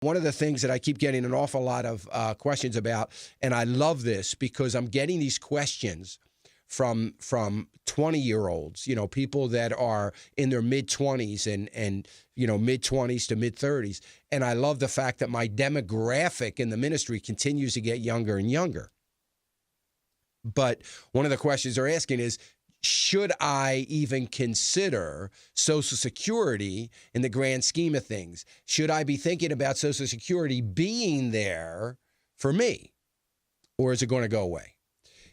One of the things that I keep getting an awful lot of questions about, and I love this because I'm getting these questions from 20-year-olds, people that are in their mid-20s and mid-20s to mid-30s. And I love the fact that my demographic in the ministry continues to get younger and younger. But one of the questions they're asking is, should I even consider Social Security in the grand scheme of things? Should I be thinking about Social Security being there for me? Or is it going to go away?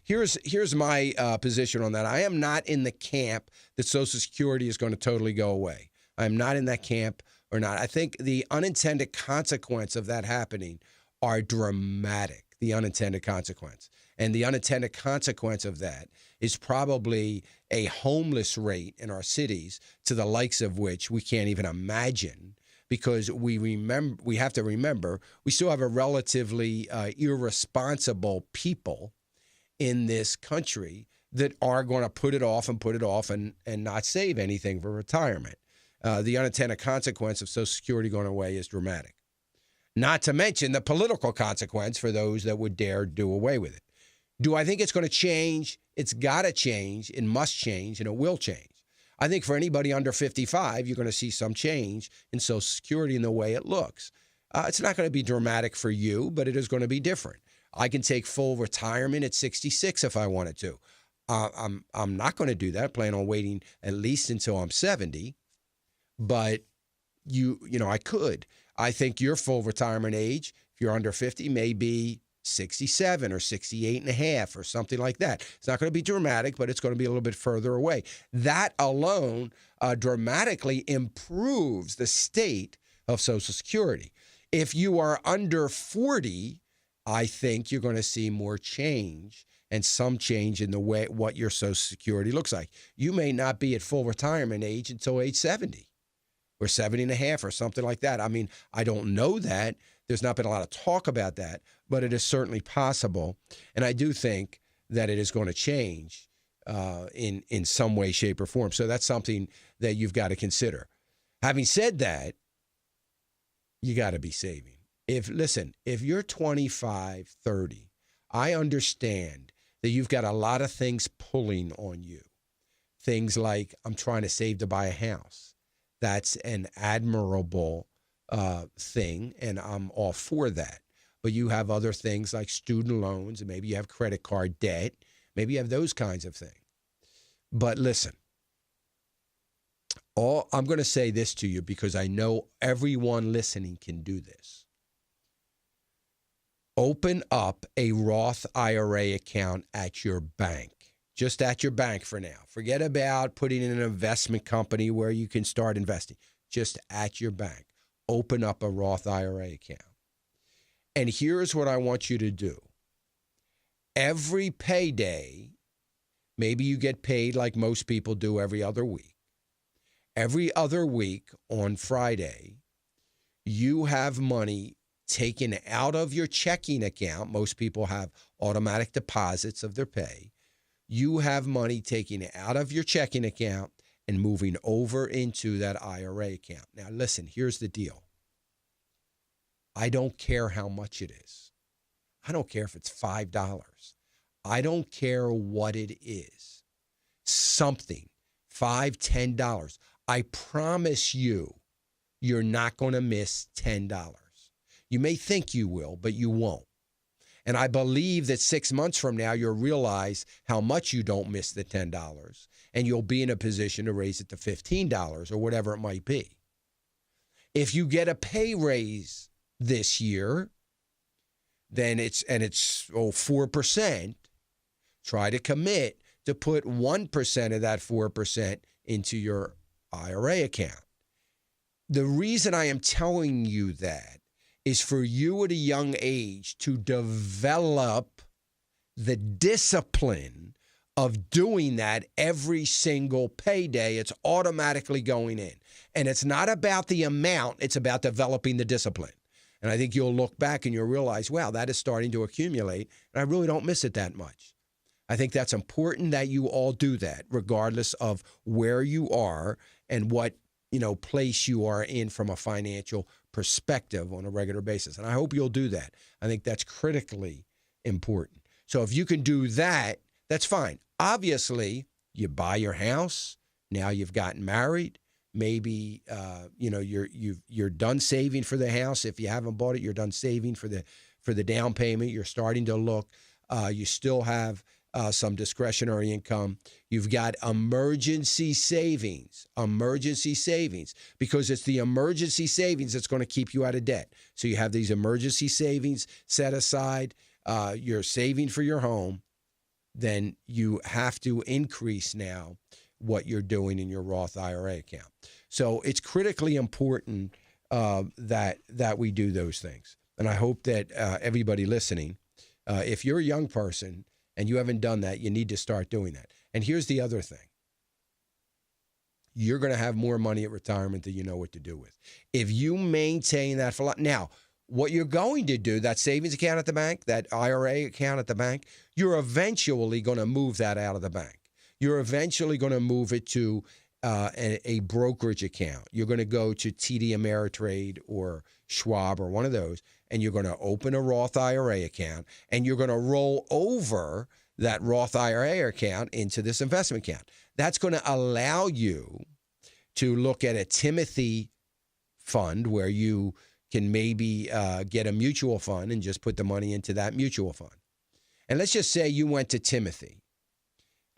Here's my position on that. I am not in the camp that Social Security is going to totally go away. I am not in that camp or not. I think the unintended consequence of that happening are dramatic, the unintended consequence. And the unintended consequence of that is probably a homeless rate in our cities to the likes of which we can't even imagine, because we have to remember we still have a relatively irresponsible people in this country that are going to put it off and not save anything for retirement. The unintended consequence of Social Security going away is dramatic. Not to mention the political consequence for those that would dare do away with it. Do I think it's going to change? It's got to change. It must change, and it will change. I think for anybody under 55, you're going to see some change in Social Security in the way it looks. It's not going to be dramatic for you, but it is going to be different. I can take full retirement at 66 if I wanted to. I'm not going to do that. I plan on waiting at least until I'm 70. But I could. I think your full retirement age, if you're under 50, may be 67 or 68 and a half or something like that. It's not going to be dramatic, but it's going to be a little bit further away. That alone dramatically improves the state of Social Security. If you are under 40, I think you're going to see more change and some change in the way what your Social Security looks like. You may not be at full retirement age until age 70 or 70 and a half or something like that. I mean, I don't know that. There's not been a lot of talk about that, but it is certainly possible. And I do think that it is going to change in some way, shape, or form. So that's something that you've got to consider. Having said that, you got to be saving. If you're 25, 30, I understand that you've got a lot of things pulling on you. Things like, I'm trying to save to buy a house. That's an admirable thing, and I'm all for that. But you have other things like student loans, and maybe you have credit card debt. Maybe you have those kinds of things. But listen, I'm going to say this to you because I know everyone listening can do this. Open up a Roth IRA account at your bank, just at your bank for now. Forget about putting in an investment company where you can start investing. Just at your bank. Open up a Roth IRA account. And here's what I want you to do. Every payday, maybe you get paid like most people do every other week. Every other week on Friday, you have money taken out of your checking account. Most people have automatic deposits of their pay. You have money taken out of your checking account and moving over into that IRA account. Now, listen, here's the deal. I don't care how much it is. I don't care if it's $5. I don't care what it is. Something, $5, $10. I promise you, you're not going to miss $10. You may think you will, but you won't. And I believe that 6 months from now, you'll realize how much you don't miss the $10, and you'll be in a position to raise it to $15 or whatever it might be. If you get a pay raise this year, then it's 4%. Try to commit to put 1% of that 4% into your IRA account. The reason I am telling you that is for you at a young age to develop the discipline of doing that every single payday. It's automatically going in. And it's not about the amount, it's about developing the discipline. And I think you'll look back and you'll realize, wow, that is starting to accumulate, and I really don't miss it that much. I think that's important that you all do that, regardless of where you are and what place you are in from a financial perspective on a regular basis. And I hope you'll do that. I think that's critically important. So if you can do that, that's fine. Obviously, you buy your house. Now you've gotten married. Maybe you're done saving for the house. If you haven't bought it, you're done saving for the down payment. You're starting to look. You still have some discretionary income. You've got emergency savings, because it's the emergency savings that's going to keep you out of debt. So you have these emergency savings set aside. You're saving for your home. Then you have to increase now what you're doing in your Roth IRA account. So it's critically important that we do those things. And I hope that everybody listening, if you're a young person and you haven't done that, you need to start doing that. And here's the other thing. You're going to have more money at retirement than you know what to do with. If you maintain that for now, what you're going to do, that savings account at the bank, that IRA account at the bank, you're eventually going to move that out of the bank. You're eventually going to move it to a brokerage account. You're going to go to TD Ameritrade or Schwab or one of those, and you're going to open a Roth IRA account, and you're going to roll over that Roth IRA account into this investment account. That's going to allow you to look at a Timothy fund where you can maybe get a mutual fund and just put the money into that mutual fund. And let's just say you went to Timothy,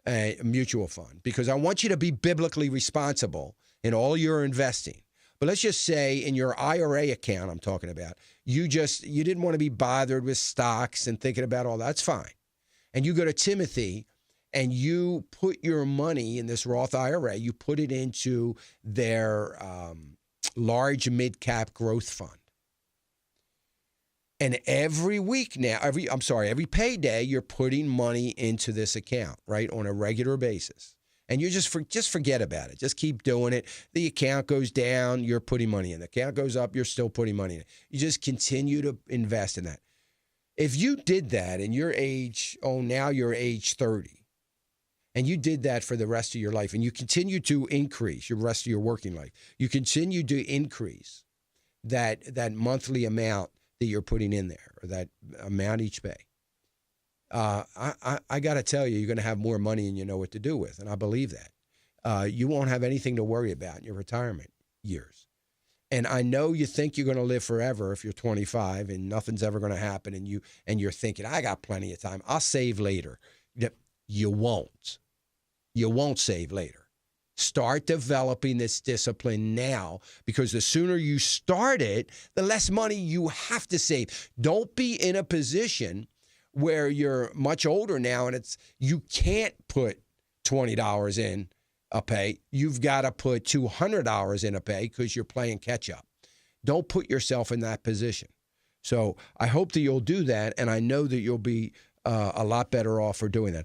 a mutual fund, because I want you to be biblically responsible in all your investing. But let's just say in your IRA account I'm talking about, you didn't want to be bothered with stocks and thinking about all that. That's fine. And you go to Timothy and you put your money in this Roth IRA, you put it into their large mid-cap growth fund. And every week now, every payday, you're putting money into this account, right, on a regular basis. And you just forget about it. Just keep doing it. The account goes down, you're putting money in. The account goes up, you're still putting money in. You just continue to invest in that. If you did that in your age, now you're age 30, and you did that for the rest of your life, and you continue to increase your rest of your working life, you continue to increase that monthly amount that you're putting in there, or that amount each pay. I got to tell you, you're going to have more money than you know what to do with, and I believe that. You won't have anything to worry about in your retirement years. And I know you think you're going to live forever if you're 25 and nothing's ever going to happen, and you're thinking, I got plenty of time, I'll save later. You won't. You won't save later. Start developing this discipline now, because the sooner you start it, the less money you have to save. Don't be in a position where you're much older now and you can't put $20 in a pay. You've got to put $200 in a pay because you're playing catch up. Don't put yourself in that position. So I hope that you'll do that, and I know that you'll be a lot better off for doing that.